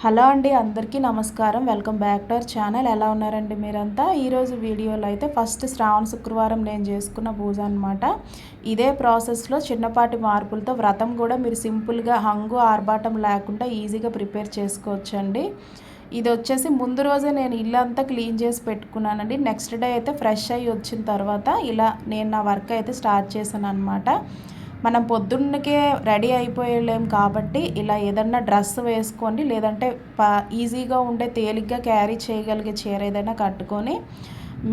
Hello అండి, అందరికీ నమస్కారం. Welcome back to our channel. ఎలా ఉన్నారండి మీరంతా? ఈరోజు వీడియోలో అయితే ఫస్ట్ శ్రావణ శుక్రవారం నేను చేసుకున్న పూజ అనమాట. ఇదే ప్రాసెస్లో చిన్నపాటి మార్పులతో వ్రతం కూడా మీరు సింపుల్గా హంగు ఆర్భాటం లేకుండా ఈజీగా ప్రిపేర్ చేసుకోవచ్చండి. ఇది వచ్చేసి ముందు రోజే నేను ఇల్లు అంతా క్లీన్ చేసి పెట్టుకున్నానండి. నెక్స్ట్ డే అయితే ఫ్రెష్ అయ్యి వచ్చిన తర్వాత ఇలా నేను నా వర్క్ అయితే స్టార్ట్ చేశాను అనమాట. మనం పొద్దున్నకే రెడీ అయిపోయలేం కాబట్టి ఇలా ఏదన్నా డ్రెస్ వేసుకోండి, లేదంటే ఈజీగా ఉండే తేలిగ్గా క్యారీ చేయగలిగే చీర ఏదైనా కట్టుకొని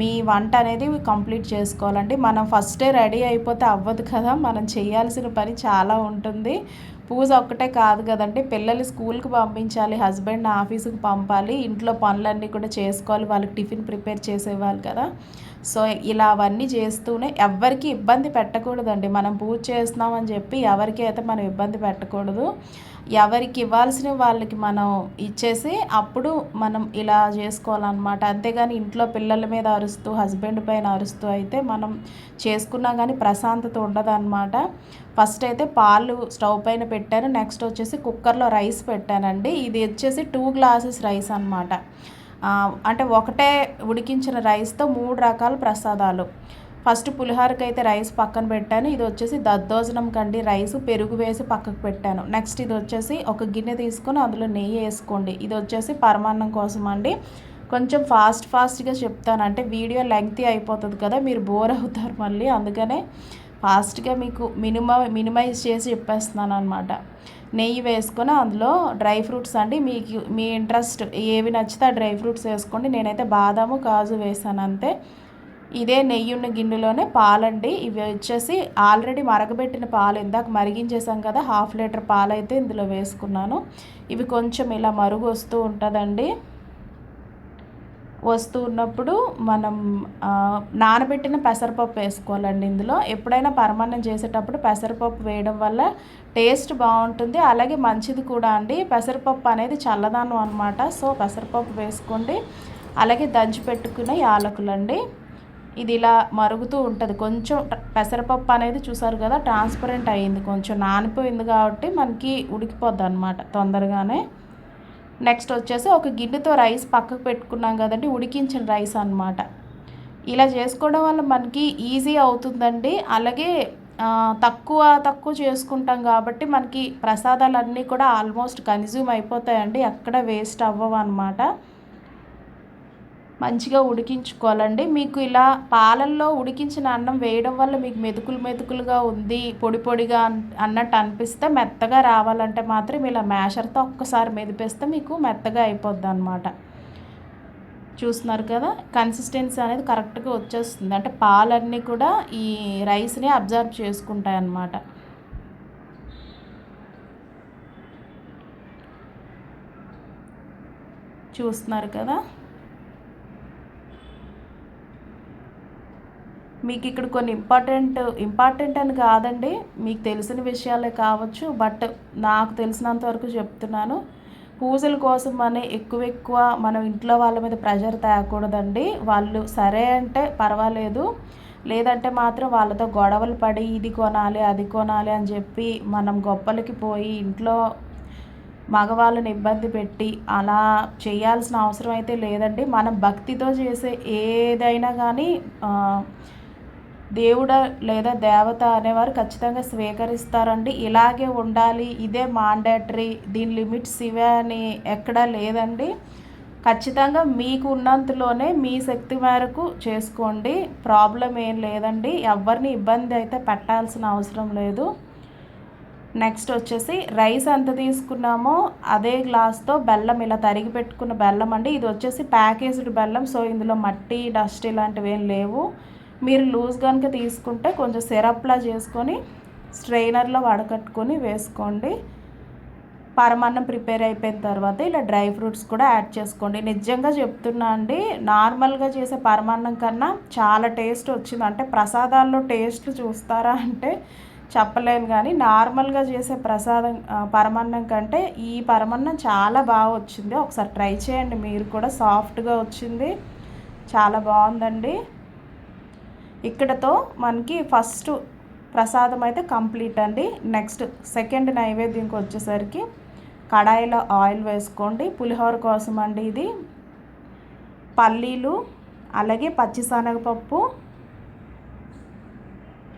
మీ వంట అనేది కంప్లీట్ చేసుకోవాలండి. మనం ఫస్టే రెడీ అయిపోతే అవ్వదు కదా, మనం చేయాల్సిన పని చాలా ఉంటుంది. పూజ ఒక్కటే కాదు కదండి, పిల్లలు స్కూల్కి పంపించాలి, హస్బెండ్ ఆఫీసుకి పంపాలి, ఇంట్లో పనులన్నీ కూడా చేసుకోవాలి, వాళ్ళకి టిఫిన్ ప్రిపేర్ చేసేవాళ్ళు కదా. సో ఇలా అవన్నీ చేస్తూనే ఎవ్వరికి ఇబ్బంది పెట్టకూడదండి. మనం పూజ చేస్తున్నామని చెప్పి ఎవరికి అయితే మనం ఇబ్బంది పెట్టకూడదు. ఎవరికి ఇవ్వాల్సిన వాళ్ళకి మనం ఇచ్చేసి అప్పుడు మనం ఇలా చేసుకోవాలన్నమాట. అంతేగాని ఇంట్లో పిల్లల మీద అరుస్తూ హస్బెండ్ పైన అరుస్తూ అయితే మనం చేసుకున్నా కానీ ప్రశాంతత ఉండదన్నమాట. ఫస్ట్ అయితే పాలు స్టవ్ పైన పెట్టాను. నెక్స్ట్ వచ్చేసి కుక్కర్లో రైస్ పెట్టానండి. ఇది వచ్చేసి 2 గ్లాసెస్ రైస్ అనమాట. అంటే ఒకటే ఉడికించిన రైస్తో 3 రకాల ప్రసాదాలు. ఫస్ట్ పులిహోరకి అయితే రైస్ పక్కన పెట్టాను. ఇది వచ్చేసి దద్దోజనం కండి రైస్ పెరుగు వేసి పక్కకు పెట్టాను. నెక్స్ట్ ఇది వచ్చేసి ఒక గిన్నె తీసుకొని అందులో నెయ్యి వేసుకోండి. ఇది వచ్చేసి పరమాన్నం కోసం అండి. కొంచెం ఫాస్ట్గా చెప్తాను, అంటే వీడియో లెంగ్తీ అయిపోతుంది కదా, మీరు బోర్ అవుతారు మళ్ళీ. అందుకనే ఫాస్ట్గా మీకు మినిమైజ్ చేసి చెప్పేస్తున్నాను అనమాట. నెయ్యి వేసుకొని అందులో డ్రై ఫ్రూట్స్ అండి, మీకు మీ ఇంట్రెస్ట్ ఏవి నచ్చితే ఆ డ్రై ఫ్రూట్స్ వేసుకోండి. నేనైతే బాదాము కాజు వేసాను అంతే. ఇదే నెయ్యి ఉన్న గిన్నెలోనే పాలండి. ఇవి వచ్చేసి ఆల్రెడీ మరగబెట్టిన పాలు, ఇందాక మరిగించేసాం కదా, 1/2 లీటర్ పాలు అయితే ఇందులో వేసుకున్నాను. ఇవి కొంచెం ఇలా మరుగు వస్తూ ఉంటుందండి. వస్తూ ఉన్నప్పుడు మనం నానబెట్టిన పెసరపప్పు వేసుకోవాలండి ఇందులో. ఎప్పుడైనా పరమాన్నం చేసేటప్పుడు పెసరపప్పు వేయడం వల్ల టేస్ట్ బాగుంటుంది, అలాగే మంచిది కూడా అండి. పెసరపప్పు అనేది చల్లదనం అనమాట. సో పెసరపప్పు వేసుకోండి. అలాగే దంచి పెట్టుకున్న యాలకులండి. ఇది ఇలా మరుగుతూ ఉంటుంది. కొంచెం పెసరపప్పు అనేది చూసారు కదా, ట్రాన్స్పరెంట్ అయ్యింది, కొంచెం నానిపోయింది కాబట్టి మనకి ఉడికిపోద్ది అనమాట తొందరగానే. నెక్స్ట్ వచ్చేసి ఒక గిన్నెతో రైస్ పక్కకు పెట్టుకున్నాం కదండి, ఉడికించిన రైస్ అనమాట. ఇలా చేసుకోవడం వల్ల మనకి ఈజీ అవుతుందండి. అలాగే తక్కువ చేసుకుంటాం కాబట్టి మనకి ప్రసాదాలన్నీ కూడా ఆల్మోస్ట్ కన్జ్యూమ్ అయిపోతాయండి, ఎక్కడ వేస్ట్ అవ్వవు అనమాట. మంచిగా ఉడికించుకోవాలండి. మీకు ఇలా పాలల్లో ఉడికించిన అన్నం వేయడం వల్ల మీకు మెతుకులుగా ఉంది, పొడిగా అన్నట్టు అనిపిస్తే, మెత్తగా రావాలంటే మాత్రం ఇలా మ్యాషర్తో ఒక్కసారి మెదిపేస్తే మీకు మెత్తగా అయిపోద్ది అనమాట. చూస్తున్నారు కదా, కన్సిస్టెన్సీ అనేది కరెక్ట్గా వచ్చేస్తుంది. అంటే పాలన్నీ కూడా ఈ రైస్ని అబ్జర్వ్ చేసుకుంటాయి అన్నమాట. చూస్తున్నారు కదా, మీకు ఇక్కడ కొన్ని ఇంపార్టెంట్ అని కాదండి, మీకు తెలిసిన విషయాలే కావచ్చు, బట్ నాకు తెలిసినంత వరకు చెప్తున్నాను. పూజల కోసం అని ఎక్కువ మనం ఇంట్లో వాళ్ళ మీద ప్రెషర్ తేకూడదండి. వాళ్ళు సరే అంటే పర్వాలేదు, లేదంటే మాత్రం వాళ్ళతో గొడవలు పడి ఇది కొనాలి అది కొనాలి అని చెప్పి మనం గొప్పలకి పోయి ఇంట్లో మగవాళ్ళని ఇబ్బంది పెట్టి అలా చేయాల్సిన అవసరం అయితే లేదండి. మనం భక్తితో చేసే ఏదైనా కానీ దేవుడ లేదా దేవత అనేవారు ఖచ్చితంగా స్వీకరిస్తారండి. ఇలాగే ఉండాలి, ఇదే మాండేటరీ, దీని లిమిట్స్ ఇవే అని ఎక్కడా లేదండి. ఖచ్చితంగా మీకు ఉన్నంతలోనే మీ శక్తి మేరకు చేసుకోండి, ప్రాబ్లం ఏం లేదండి. ఎవరిని ఇబ్బంది అయితే పెట్టాల్సిన అవసరం లేదు. నెక్స్ట్ వచ్చేసి రైస్ ఎంత తీసుకున్నామో అదే గ్లాస్తో బెల్లం, ఇలా తరిగి పెట్టుకున్న బెల్లం అండి. ఇది వచ్చేసి ప్యాకేజ్డ్ బెల్లం, సో ఇందులో మట్టి డస్ట్ ఇలాంటివి ఏం లేవు. మీరు లూజ్ కనుక తీసుకుంటే కొంచెం సిరప్లా చేసుకొని స్ట్రెయినర్లో వడకట్టుకొని వేసుకోండి. పరమాన్నం ప్రిపేర్ అయిపోయిన తర్వాత ఇలా డ్రై ఫ్రూట్స్ కూడా యాడ్ చేసుకోండి. నిజంగా చెప్తున్నా అండి, నార్మల్గా చేసే పరమాన్నం కన్నా చాలా టేస్ట్ వచ్చింది. అంటే ప్రసాదాల్లో టేస్ట్ చూస్తారా అంటే చెప్పలేను, కానీ నార్మల్గా చేసే పరమాన్నం కంటే ఈ పరమాన్నం చాలా బాగా వచ్చింది. ఒకసారి ట్రై చేయండి మీరు కూడా, సాఫ్ట్గా వచ్చింది, చాలా బాగుందండి. ఇక్కడతో మనకి ఫస్ట్ ప్రసాదం అయితే కంప్లీట్ అండి. నెక్స్ట్ సెకండ్ నైవేద్యంకి వచ్చేసరికి కడాయిలో ఆయిల్ వేసుకోండి. పులిహోర కోసం అండి ఇది. పల్లీలు, అలాగే పచ్చిశనగపప్పు,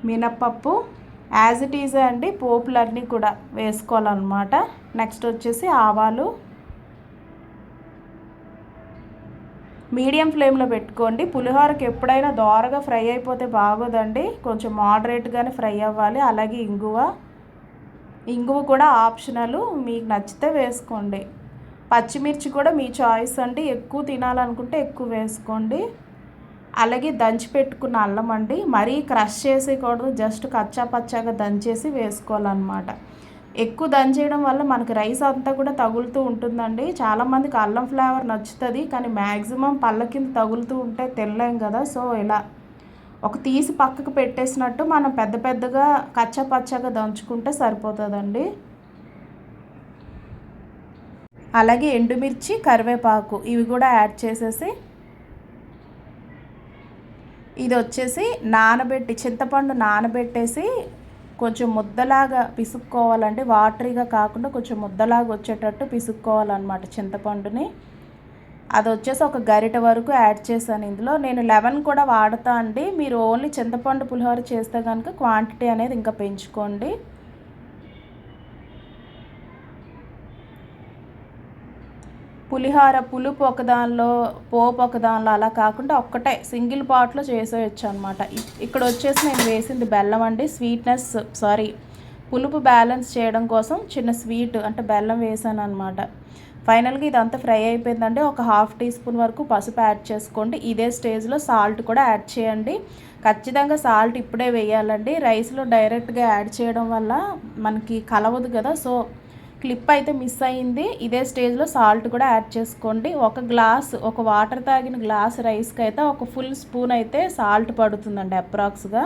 మినప్పప్పు, యాజ్ ఇట్ ఈజ్ అండి పోపులన్నీ కూడా వేసుకోవాలన్నమాట. నెక్స్ట్ వచ్చేసి ఆవాలు. మీడియం ఫ్లేమ్లో పెట్టుకోండి. పులిహోరకి ఎప్పుడైనా దోరగా ఫ్రై అయిపోతే బాగోదండి, కొంచెం మోడరేట్గానే ఫ్రై అవ్వాలి. అలాగే ఇంగువ కూడా ఆప్షనల్, మీకు నచ్చితే వేసుకోండి. పచ్చిమిర్చి కూడా మీ చాయిస్ అండి, ఎక్కువ తినాలనుకుంటే ఎక్కువ వేసుకోండి. అలాగే దంచి పెట్టుకున్న అల్లం అండి, మరీ క్రష్ చేసేయకూడదు, జస్ట్ కచ్చా పచ్చాగా దంచేసి వేసుకోవాలన్నమాట. ఎక్కువ దంచేయడం వల్ల మనకి రైస్ అంతా కూడా తగులుతూ ఉంటుందండి. చాలామందికి అల్లం ఫ్లేవర్ నచ్చుతుంది, కానీ మ్యాక్సిమం పళ్ళ కింద తగులుతూ ఉంటే తినలేం కదా. సో ఇలా ఒక తీసి పక్కకు పెట్టేసినట్టు మనం పెద్ద పెద్దగా కచ్చా పచ్చాగా దంచుకుంటే సరిపోతుందండి. అలాగే ఎండుమిర్చి, కరివేపాకు ఇవి కూడా యాడ్ చేసేసి, ఇది వచ్చేసి చింతపండు నానబెట్టేసి కొంచెం ముద్దలాగా పిసుక్కోవాలండి. వాటరీగా కాకుండా కొంచెం ముద్దలాగా వచ్చేటట్టు పిసుక్కోవాలన్నమాట చింతపండుని. అది వచ్చేసి ఒక గరిట వరకు యాడ్ చేశాను ఇందులో. నేను 11 కూడా వాడతా అండి. మీరు ఓన్లీ చింతపండు పులిహోర చేస్తే కనుక క్వాంటిటీ అనేది ఇంకా పెంచుకోండి. పులిహోర పులుపు ఒకదానిలో, పోపు ఒకదానిలో అలా కాకుండా ఒక్కటే సింగిల్ పాట్లో చేసేయచ్చు అనమాట. ఇక్కడ వచ్చేసి నేను వేసింది బెల్లం అండి. పులుపు బ్యాలెన్స్ చేయడం కోసం చిన్న స్వీట్ అంటే బెల్లం వేసాను అనమాట. ఫైనల్గా ఇదంతా ఫ్రై అయిపోయిందండి. ఒక 1/2 టీ స్పూన్ వరకు పసుపు యాడ్ చేసుకోండి. ఇదే స్టేజ్లో సాల్ట్ కూడా యాడ్ చేయండి. ఖచ్చితంగా సాల్ట్ ఇప్పుడే వేయాలండి. రైస్లో డైరెక్ట్గా యాడ్ చేయడం వల్ల మనకి కలవదు కదా. సో క్లిప్ అయితే మిస్ అయింది. ఇదే స్టేజ్లో సాల్ట్ కూడా యాడ్ చేసుకోండి. ఒక వాటర్ తాగిన గ్లాస్ రైస్కి అయితే ఒక ఫుల్ స్పూన్ అయితే సాల్ట్ పడుతుందండి అప్రాక్స్గా.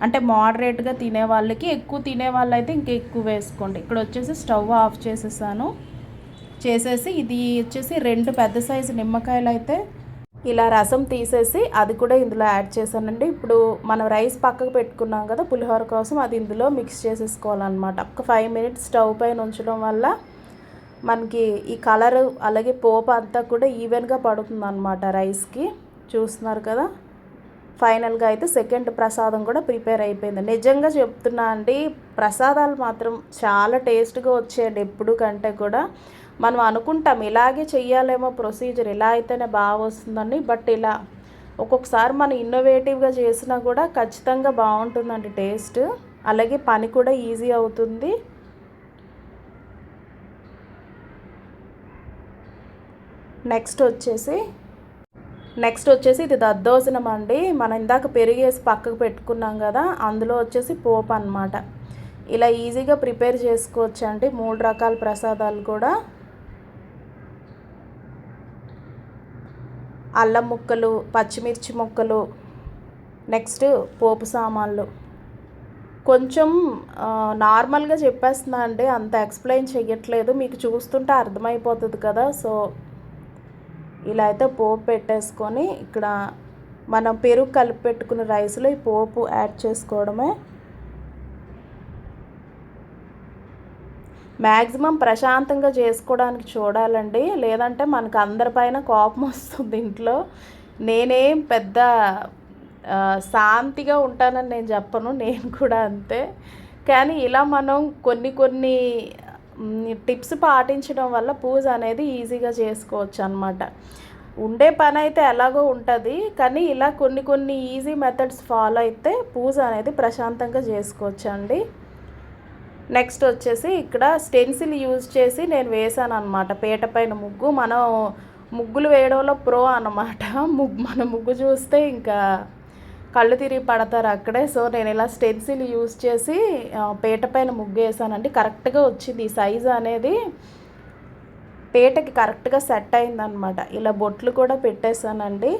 అంటే మోడరేట్గా తినే వాళ్ళకి, ఎక్కువ తినే వాళ్ళు అయితే ఇంకా ఎక్కువ వేసుకోండి. ఇక్కడ వచ్చేసి స్టవ్ ఆఫ్ చేసేసి ఇది వచ్చేసి 2 పెద్ద సైజు నిమ్మకాయలు అయితే ఇలా రసం తీసేసి అది కూడా ఇందులో యాడ్ చేశానండి. ఇప్పుడు మనం రైస్ పక్కకు పెట్టుకున్నాం కదా పులిహోర కోసం, అది ఇందులో మిక్స్ చేసేసుకోవాలన్నమాట. ఒక 5 మినిట్స్ స్టవ్ పైన ఉంచడం వల్ల మనకి ఈ కలరు అలాగే పోపు అంతా కూడా ఈవెన్గా పడుతుంది అనమాట రైస్కి. చూస్తున్నారు కదా. ఫైనల్గా అయితే సెకండ్ ప్రసాదం కూడా ప్రిపేర్ అయిపోయింది. నిజంగా చెప్తున్నా అండి, ప్రసాదాలు మాత్రం చాలా టేస్ట్గా వచ్చాయండి ఎప్పుడు కంటే కూడా. మనం అనుకుంటాం ఇలాగే చెయ్యాలేమో ప్రొసీజర్, ఇలా అయితేనే బాగా వస్తుందండి. బట్ ఇలా ఒక్కొక్కసారి మనం ఇన్నోవేటివ్గా చేసినా కూడా ఖచ్చితంగా బాగుంటుందండి టేస్ట్. అలాగే పని కూడా ఈజీ అవుతుంది. నెక్స్ట్ వచ్చేసి ఇది దద్దోజనం అండి. మనం ఇందాక పెరిగేసి పక్కకు పెట్టుకున్నాం కదా, అందులో వచ్చేసి పోపు అన్నమాట. ఇలా ఈజీగా ప్రిపేర్ చేసుకోవచ్చు అండి 3 రకాల ప్రసాదాలు కూడా. అల్లం ముక్కలు, పచ్చిమిర్చి ముక్కలు, నెక్స్ట్ పోపు సామాన్లు. కొంచెం నార్మల్గా చెప్పేస్తున్నా అండి, అంత ఎక్స్ప్లెయిన్ చెయ్యట్లేదు, మీకు చూస్తుంటే అర్థమైపోతుంది కదా. సో ఇలా అయితే పోపు పెట్టేసుకొని ఇక్కడ మనం పెరుగు కలిపి పెట్టుకున్న రైస్లో ఈ పోపు యాడ్ చేసుకోవడమే. మ్యాక్సిమం ప్రశాంతంగా చేసుకోవడానికి చూడాలండి, లేదంటే మనకు అందరిపైన కోపం వస్తుంది ఇంట్లో. నేనేం పెద్ద శాంతిగా ఉంటానని నేను చెప్పను, నేను కూడా అంతే. కానీ ఇలా మనం కొన్ని టిప్స్ పాటించడం వల్ల పూజ అనేది ఈజీగా చేసుకోవచ్చు అన్నమాట. ఉండే పని అయితే ఎలాగో ఉంటుంది, కానీ ఇలా కొన్ని ఈజీ మెథడ్స్ ఫాలో అయితే పూజ అనేది ప్రశాంతంగా చేసుకోవచ్చు అండి. నెక్స్ట్ వచ్చేసి ఇక్కడ స్టెన్సిల్ యూజ్ చేసి నేను వేసాను అనమాట పీట పైన ముగ్గు. మనం ముగ్గులు వేయడంలో ప్రో అన్నమాట. మన ముగ్గు చూస్తే ఇంకా కళ్ళు తిరిగి పడతారు అక్కడే. సో నేను ఇలా స్టెన్సిల్ యూజ్ చేసి పీట పైన ముగ్గు వేసానండి. కరెక్ట్గా వచ్చింది, ఈ సైజు అనేది పీటకి కరెక్ట్గా సెట్ అయిందనమాట. ఇలా బొట్లు కూడా పెట్టేశానండి.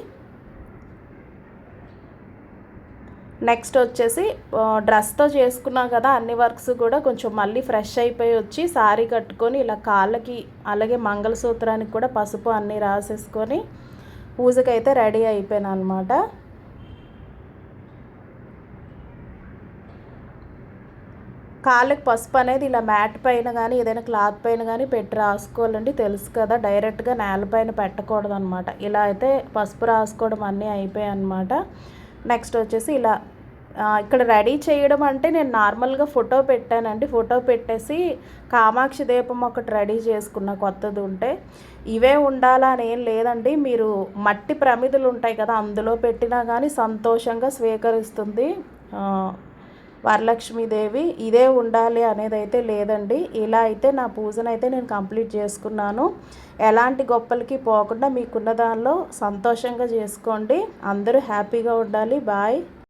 నెక్స్ట్ వచ్చేసి డ్రెస్తో చేసుకున్నాం కదా అన్ని వర్క్స్ కూడా, కొంచెం మళ్ళీ ఫ్రెష్ అయిపోయి వచ్చి శారీ కట్టుకొని ఇలా కాళ్ళకి అలాగే మంగళసూత్రానికి కూడా పసుపు అన్నీ రాసేసుకొని పూజకైతే రెడీ అయిపోయాను అనమాట. కాళ్ళకి పసుపు అనేది ఇలా మ్యాట్ పైన కానీ ఏదైనా క్లాత్ పైన కానీ పెట్టి రాసుకోవాలండి. తెలుసు కదా, డైరెక్ట్గా నేలపైన పెట్టకూడదు అనమాట. ఇలా అయితే పసుపు రాసుకోవడం అన్నీ అయిపోయాయి అనమాట. నెక్స్ట్ వచ్చేసి ఇలా ఇక్కడ రెడీ చేయడం అంటే నేను నార్మల్గా ఫోటో పెట్టానండి. ఫోటో పెట్టేసి కామాక్షి దీపం ఒకటి రెడీ చేసుకున్న కొత్తది ఉంటే. ఇవే ఉండాలా అని ఏం లేదండి. మీరు మట్టి ప్రమిదలు ఉంటాయి కదా, అందులో పెట్టినా కానీ సంతోషంగా స్వీకరిస్తుంది వరలక్ష్మీదేవి. ఇదే ఉండాలి అనేది అయితే లేదండి. ఇలా అయితే నా పూజనైతే నేను కంప్లీట్ చేసుకున్నాను. ఎలాంటి గొప్పలకి పోకుండా మీకున్న దానిలో సంతోషంగా చేసుకోండి. అందరూ హ్యాపీగా ఉండాలి. బాయ్.